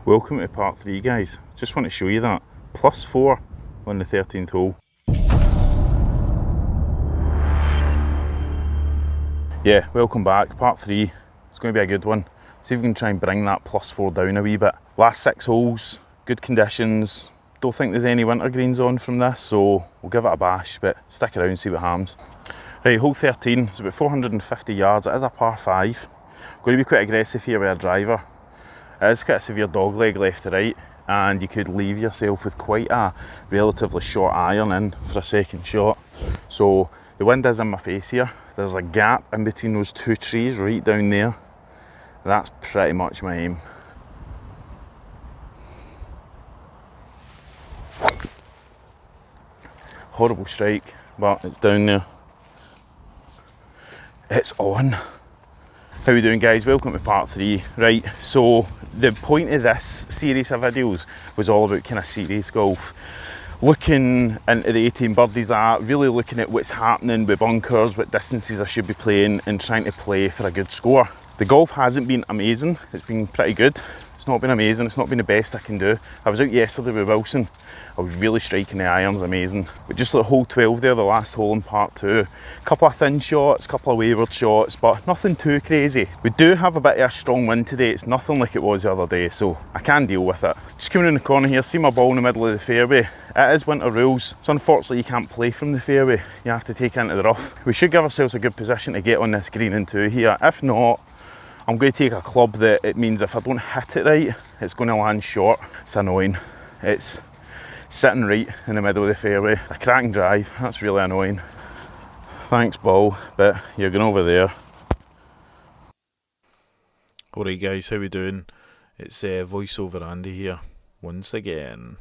Welcome to part 3, guys. Just want to show you that. +4 on the 13th hole. Yeah, welcome back. Part 3. It's going to be a good one. See if we can try and bring that +4 down a wee bit. Last 6 holes, good conditions. Don't think there's any winter greens on from this, so we'll give it a bash, but stick around and see what happens. Right, hole 13. It's about 450 yards. It is a par 5. Going to be quite aggressive here with a driver. It is quite a severe dogleg left to right, and you could leave yourself with quite a relatively short iron in for a second shot. So the wind is in my face here. There's a gap in between those 2 trees right down there. That's pretty much my aim. Horrible strike, but it's down there. It's on. How we doing, guys? Welcome to part 3. Right, so the point of this series of videos was all about kind of serious golf. Looking into the 18 birdies at, really looking at what's happening with bunkers, what distances I should be playing, and trying to play for a good score. The golf hasn't been amazing. It's been pretty good. It's not been amazing. It's not been the best I can do. I was out yesterday with Wilson. I was really striking the irons amazing. But just like hole 12 there, the last hole in part 2. A couple of thin shots, a couple of wayward shots, but nothing too crazy. We do have a bit of a strong wind today. It's nothing like it was the other day, so I can deal with it. Just coming in the corner here, see my ball in the middle of the fairway. It is winter rules, so unfortunately you can't play from the fairway. You have to take it into the rough. We should give ourselves a good position to get on this green in 2 here. If not, I'm going to take a club that it means if I don't hit it right, it's going to land short. It's annoying. It's sitting right in the middle of the fairway. A cracking drive, that's really annoying. Thanks, ball, but you're going over there. Alright guys, how we doing? It's voiceover Andy here, once again.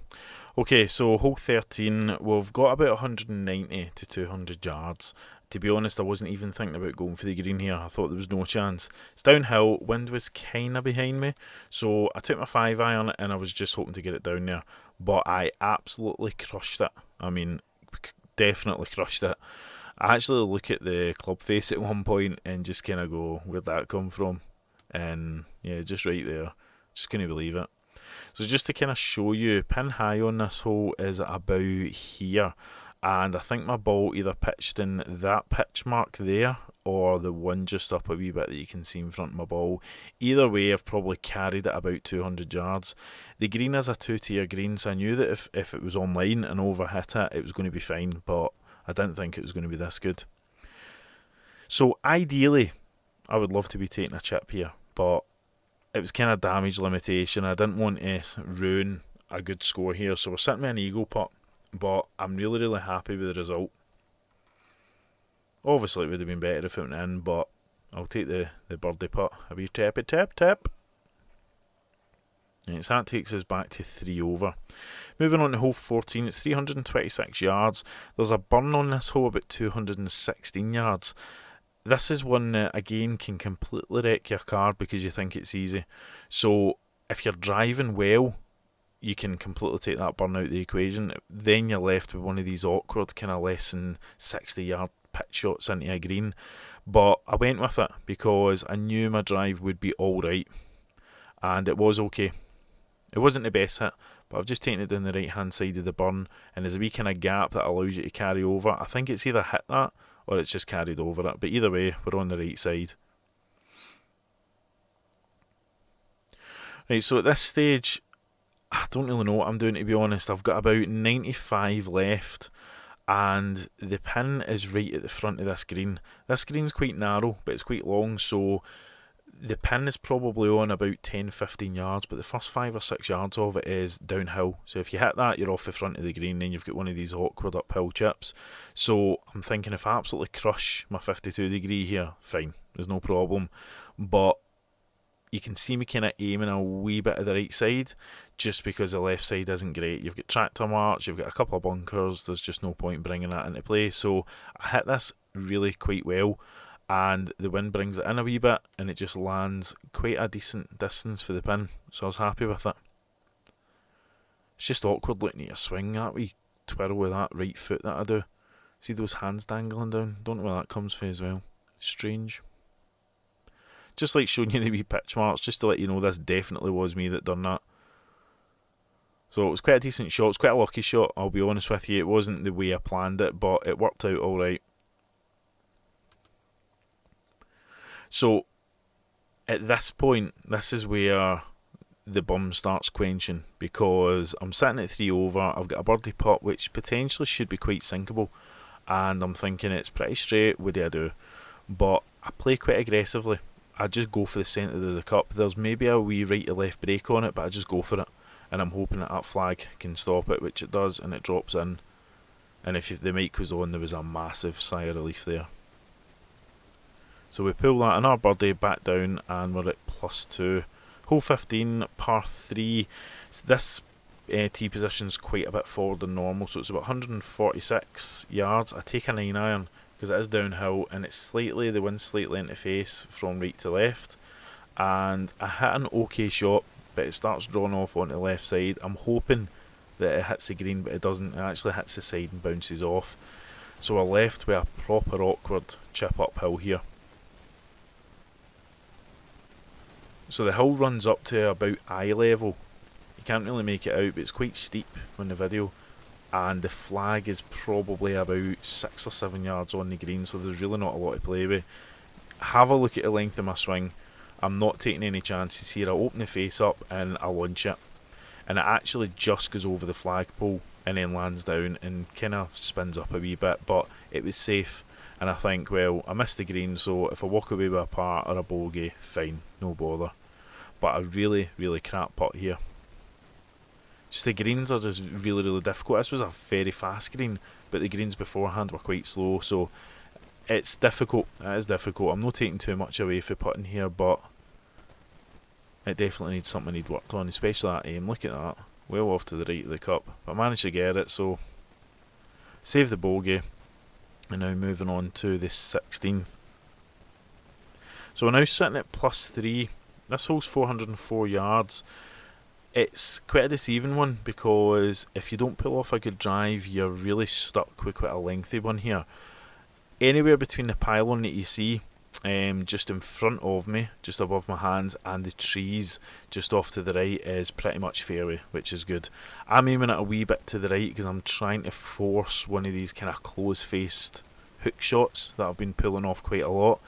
Okay, so hole 13, we've got about 190 to 200 yards. To be honest, I wasn't even thinking about going for the green here. I thought there was no chance. It's downhill, wind was kind of behind me, so I took my 5-iron and I was just hoping to get it down there. But I absolutely crushed it. I mean, definitely crushed it. I actually look at the club face at one point and just kind of go, where'd that come from? And yeah, just right there. Just couldn't believe it. So just to kind of show you, pin high on this hole is about here. And I think my ball either pitched in that pitch mark there or the one just up a wee bit that you can see in front of my ball. Either way, I've probably carried it about 200 yards. The green is a 2-tier green, so I knew that if it was online and overhit it, it was going to be fine, but I didn't think it was going to be this good. So ideally, I would love to be taking a chip here, but it was kind of damage limitation. I didn't want to ruin a good score here, so we're sitting with an eagle putt. But I'm really happy with the result. Obviously it would have been better if it went in, but I'll take the birdie putt. A wee tappy tap. Right, so that takes us back to 3 over. Moving on to hole 14, it's 326 yards. There's a burn on this hole about 216 yards. This is one that again can completely wreck your car because you think it's easy. So if you're driving well, you can completely take that burn out of the equation. Then you're left with one of these awkward kind of less than 60 yard pitch shots into a green. But I went with it because I knew my drive would be alright. And it was okay. It wasn't the best hit, but I've just taken it down the right hand side of the burn, and there's a wee kind of gap that allows you to carry over. I think it's either hit that or it's just carried over it. But either way, we're on the right side. Right, so at this stage, I don't really know what I'm doing, to be honest. I've got about 95 left, and the pin is right at the front of this green. This green's quite narrow, but it's quite long, so the pin is probably on about 10-15 yards, but the first 5 or 6 yards of it is downhill. So if you hit that, you're off the front of the green, then you've got one of these awkward uphill chips. So I'm thinking if I absolutely crush my 52 degree here, fine, there's no problem. But you can see me kind of aiming a wee bit of the right side just because the left side isn't great. You've got tractor marks, you've got a couple of bunkers, there's just no point bringing that into play. So I hit this really quite well, and the wind brings it in a wee bit and it just lands quite a decent distance for the pin, so I was happy with it. It's just awkward looking at your swing, that wee twirl with that right foot that I do. See those hands dangling down? Don't know where that comes from as well. Strange. Just like showing you the wee pitch marks, just to let you know this definitely was me that done that. So it was quite a decent shot. It was quite a lucky shot, I'll be honest with you. It wasn't the way I planned it, but it worked out alright. So at this point, this is where the bum starts quenching, because I'm sitting at 3 over. I've got a birdie putt which potentially should be quite sinkable, and I'm thinking it's pretty straight. What do I do? But I play quite aggressively. I just go for the centre of the cup. There's maybe a wee right to left break on it, but I just go for it, and I'm hoping that flag can stop it, which it does, and it drops in. And if the mic was on, there was a massive sigh of relief there. So we pull that in our birdie back down, and we're at +2. Hole 15, par 3. So this tee position's quite a bit forward than normal, so it's about 146 yards. I take a 9-iron because it is downhill, and it's slightly, the wind's slightly into face from right to left, and I hit an okay shot, but it starts drawing off onto the left side. I'm hoping that it hits the green, but it doesn't. It actually hits the side and bounces off. So we're left with a proper awkward chip uphill here. So the hill runs up to about eye level. You can't really make it out, but it's quite steep on the video. And the flag is probably about 6 or 7 yards on the green, so there's really not a lot to play with. Have a look at the length of my swing. I'm not taking any chances here. I open the face up and I launch it. And it actually just goes over the flagpole and then lands down and kind of spins up a wee bit, but it was safe. And I think, well, I missed the green, so if I walk away with a par or a bogey, fine, no bother. But a really, really crap putt here. Just the greens are just really, really difficult. This was a very fast green, but the greens beforehand were quite slow, so it's difficult. It is difficult. I'm not taking too much away for putting here, but it definitely needs something I need worked on, especially that aim. Look at that. Well off to the right of the cup. But I managed to get it, so save the bogey. And now moving on to the 16th. So we're now sitting at +3. This hole's 404 yards. It's quite a deceiving one, because if you don't pull off a good drive, you're really stuck with quite a lengthy one here. Anywhere between the pylon that you see just in front of me, just above my hands, and the trees just off to the right is pretty much fairway, which is good. I'm aiming it a wee bit to the right because I'm trying to force one of these kind of close-faced hook shots that I've been pulling off quite a lot.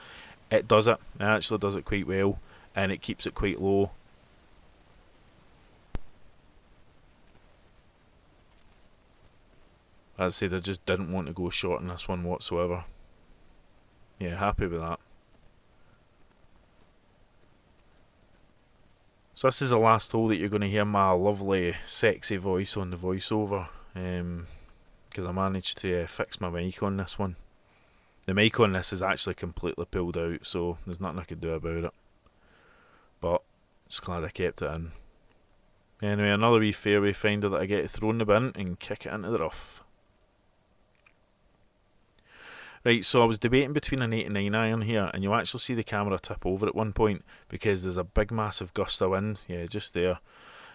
It does it. It actually does it quite well, and it keeps it quite low. As I said, I just didn't want to go short in this one whatsoever. Yeah, happy with that. So this is the last hole that you're going to hear my lovely, sexy voice on the voiceover, because I managed to fix my mic on this one. The mic on this is actually completely pulled out, so there's nothing I could do about it. But just glad I kept it in. Anyway, another wee fairway finder that I get to throw in the bin and kick it into the rough. Right, so I was debating between an 8 and 9 iron here, and you'll actually see the camera tip over at one point because there's a big massive gust of wind. Yeah, just there.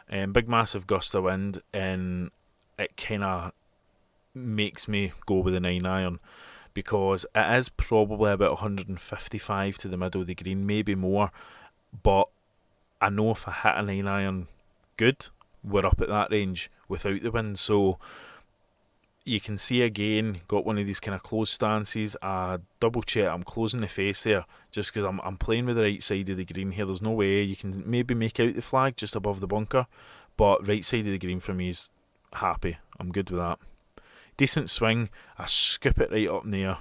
Big massive gust of wind, and it kind of makes me go with the 9 iron because it is probably about 155 to the middle of the green, maybe more, but I know if I hit a 9 iron good, we're up at that range without the wind. So you can see again, got one of these kind of closed stances. Double check, I'm closing the face there just because I'm playing with the right side of the green here. There's no way you can maybe make out the flag just above the bunker, but right side of the green for me is happy. I'm good with that. Decent swing. I scoop it right up in the air,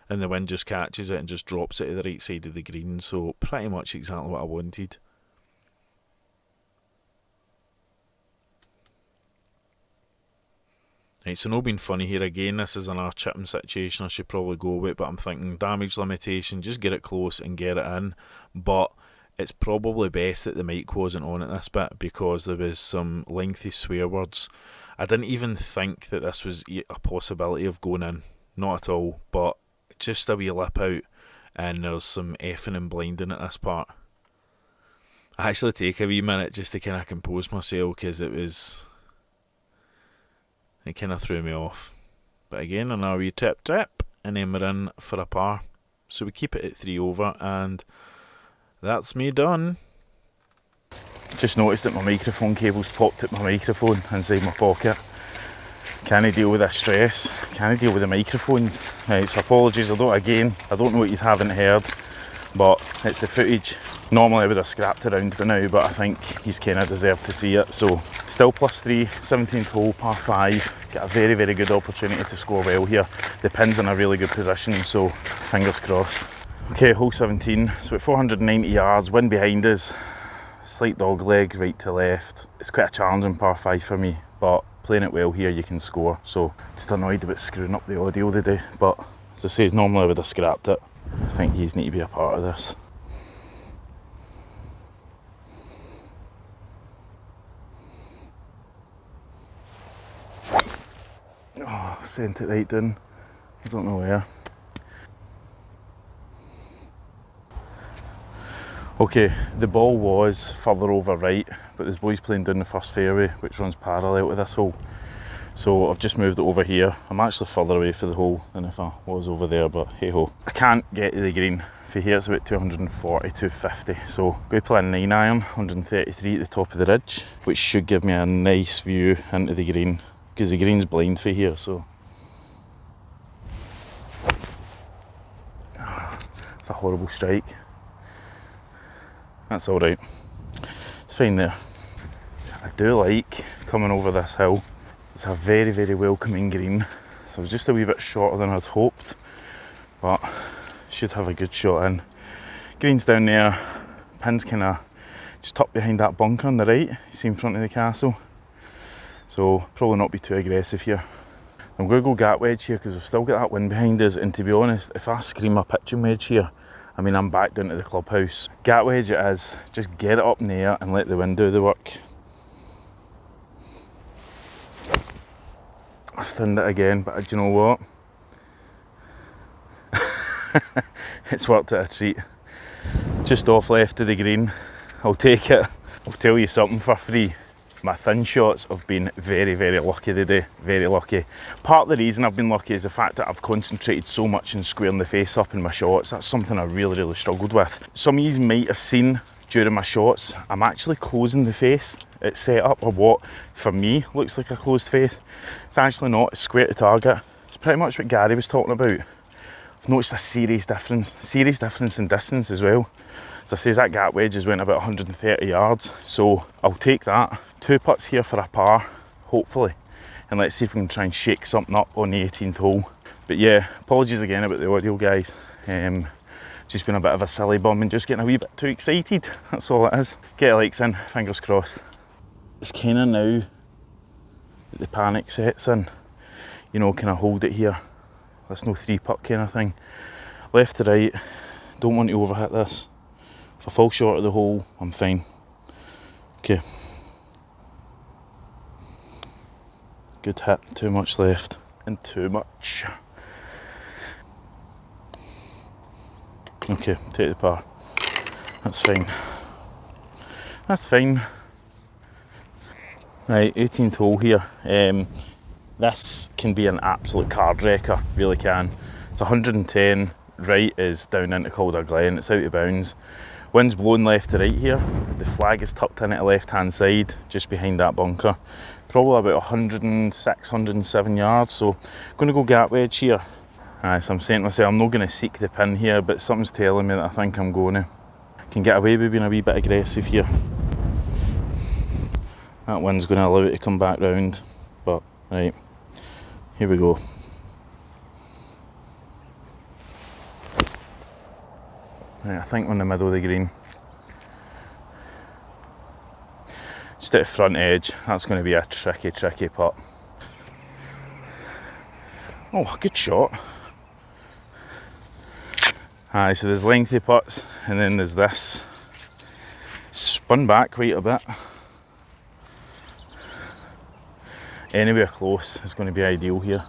and the wind just catches it and just drops it to the right side of the green. So pretty much exactly what I wanted. Right, so no being funny here again, this is another chipping situation I should probably go with, but I'm thinking damage limitation, just get it close and get it in. But it's probably best that the mic wasn't on at this bit because there was some lengthy swear words. I didn't even think that this was a possibility of going in, not at all, but just a wee lip out, and there's some effing and blinding at this part. I actually take a wee minute just to kind of compose myself because it kind of threw me off. But again, another wee tip, and then we're in for a par. So we keep it at 3 over, and that's me done. Just noticed that my microphone cable's popped at my microphone inside my pocket. Can't deal with the stress, can't deal with the microphones. Right, so apologies, I don't know what you haven't heard, but it's the footage. Normally I would have scrapped around by now, but I think he's kind of deserved to see it. So still +3, 17th hole, par 5. Got a very, very good opportunity to score well here. The pin's in a really good position, so fingers crossed. Okay, hole 17, it's about 490 yards, wind behind us, slight dog leg right to left. It's quite a challenging par 5 for me, but playing it well here you can score. So just annoyed about screwing up the audio today, but as I say, normally I would have scrapped it. I think you need to be a part of this. Oh, sent it right down. I don't know where. Okay, the ball was further over right, but there's boys playing down the first fairway, which runs parallel to this hole. So I've just moved it over here. I'm actually further away for the hole than if I was over there, but hey ho. I can't get to the green. For here it's about 240, 250. So I'm going to play a 9-iron, 133 at the top of the ridge, which should give me a nice view into the green, because the green's blind for here, so. It's a horrible strike. That's alright. It's fine there. I do like coming over this hill. It's a very, very welcoming green. So it's just a wee bit shorter than I'd hoped, but should have a good shot in. Green's down there, pin's kind of just tucked behind that bunker on the right, you see in front of the castle. So probably not be too aggressive here. I'm going to go gap wedge here because we've still got that wind behind us, and to be honest, if I scream a pitching wedge here, I mean, I'm back down to the clubhouse. Gap wedge it is, just get it up in the air and let the wind do the work. I've thinned it again, but do you know what? It's worked at a treat. Just off left of the green, I'll take it. I'll tell you something for free. My thin shots have been very, very lucky today, very lucky. Part of the reason I've been lucky is the fact that I've concentrated so much on squaring the face up in my shots. That's something I really, really struggled with. Some of you might have seen during my shots, I'm actually closing the face. It's set up, or what for me looks like a closed face. It's actually not, it's square to target. It's pretty much what Gary was talking about. I've noticed a serious difference in distance as well. As I say, that gap wedge has went about 130 yards, so I'll take that. 2 putts here for a par, hopefully, and let's see if we can try and shake something up on the 18th hole. But yeah, apologies again about the audio, guys. Just been a bit of a silly bum and just getting a wee bit too excited. That's all it is. Get a likes in, fingers crossed. It's kind of now that the panic sets in. You know, can I hold it here? That's no 3-putt kind of thing. Left to right, don't want to overhit this. If I fall short of the hole, I'm fine. Okay. Good hit, too much left, and too much. Okay, take the par. That's fine. That's fine. Right, 18th hole here. This can be an absolute card wrecker, really can. It's 110, right is down into Calder Glen, it's out of bounds. Wind's blowing left to right here. The flag is tucked in at the left-hand side, just behind that bunker. Probably about 106, 107 yards, so I'm going to go gap wedge here. So I'm saying to myself, I'm not going to seek the pin here, but something's telling me that I think I'm going to. Can get away with being a wee bit aggressive here. That wind's going to allow it to come back round, but right, here we go. Right, I think we're in the middle of the green. Just at the front edge, that's going to be a tricky, tricky putt. Oh, good shot. So there's lengthy putts, and then there's this. Spun back quite a bit. Anywhere close is going to be ideal here.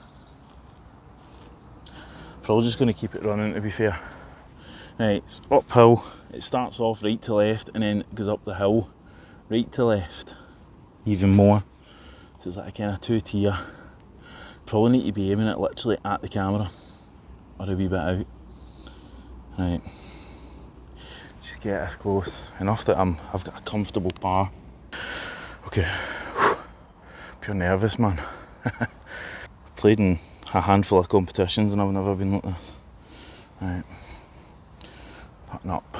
Probably just going to keep it running, to be fair. Right, it's uphill, it starts off right to left and then goes up the hill, right to left, even more. So it's like a kind of 2-tier. Probably need to be aiming it literally at the camera, or a wee bit out. Right, Just get this close. Enough that I've got a comfortable par. Okay. Pure nervous, man. I've played in a handful of competitions and I've never been like this. Right. Putting up.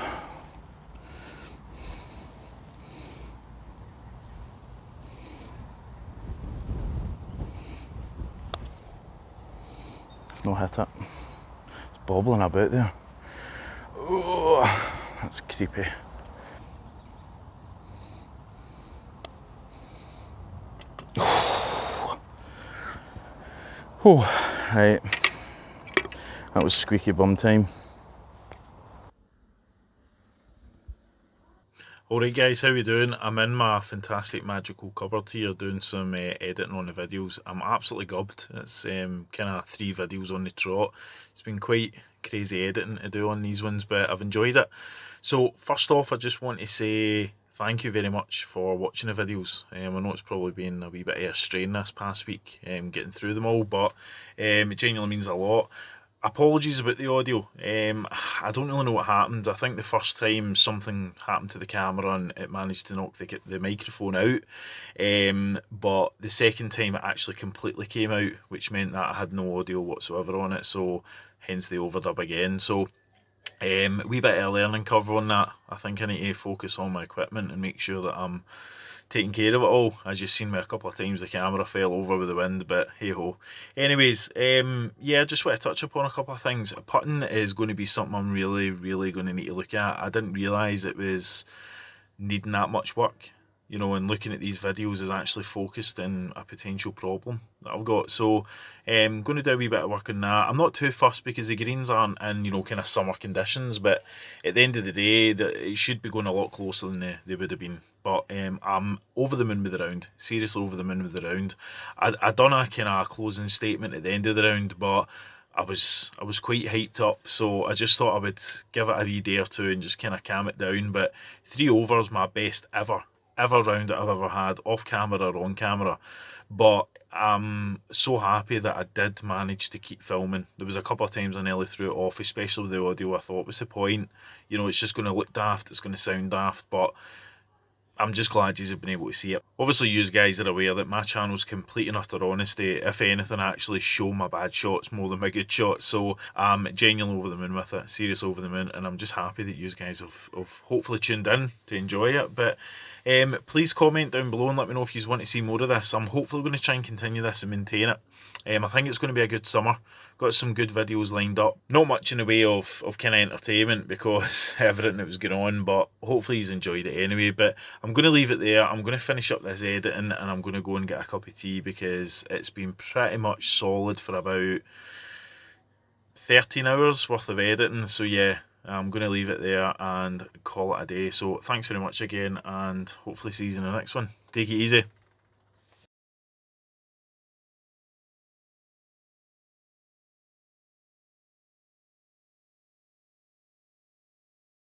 I've not hit it. It's bobbling about there. Oh, that's creepy. Oh, right. That was squeaky bum time. Alright guys, how we doing? I'm in my fantastic magical cupboard here doing some editing on the videos. I'm absolutely gubbed. It's kind of 3 videos on the trot. It's been quite crazy editing to do on these ones, but I've enjoyed it. So first off, I just want to say thank you very much for watching the videos. I know it's probably been a wee bit of a strain this past week getting through them all, but it genuinely means a lot. Apologies about the audio. I don't really know what happened. I think the first time something happened to the camera and it managed to knock the microphone out. But the second time it actually completely came out, which meant that I had no audio whatsoever on it. So hence the overdub again. So a wee bit of a learning curve on that. I think I need to focus on my equipment and make sure that I'm taking care of it all. As you've seen me a couple of times, the camera fell over with the wind, but hey ho. Anyways, yeah, I just want to touch upon a couple of things. Putting is going to be something I'm really going to need to look at. I didn't realise it was needing that much work, you know, and looking at these videos is actually focused in a potential problem that I've got. So I'm going to do a wee bit of work on that. I'm not too fussed because the greens aren't in, you know, kind of summer conditions, but at the end of the day, it should be going a lot closer than they would have been. But I'm over the moon with the round, seriously over the moon with the round. I done a kind of closing statement at the end of the round, but I was quite hyped up, so I just thought I would give it a wee day or two and just kind of calm it down. But 3 overs, my best ever round that I've ever had, off camera or on camera. But I'm so happy that I did manage to keep filming. There was a couple of times I nearly threw it off, especially with the audio. I thought, what's the point? You know, it's just going to look daft, it's going to sound daft, but I'm just glad you've been able to see it. Obviously, you guys are aware that my channel's complete and utter honesty. If anything, I actually show my bad shots more than my good shots. So I'm genuinely over the moon with it, serious over the moon, and I'm just happy that you guys have hopefully tuned in to enjoy it. But please comment down below and let me know if you want to see more of this. I'm hopefully going to try and continue this and maintain it. I think it's going to be a good summer. Got some good videos lined up. Not much in the way of kind of entertainment because everything that was going on, but hopefully he's enjoyed it anyway. But I'm going to leave it there. I'm going to finish up this editing and I'm going to go and get a cup of tea because it's been pretty much solid for about 13 hours worth of editing. So yeah, I'm going to leave it there and call it a day. So thanks very much again and hopefully see you in the next one. Take it easy.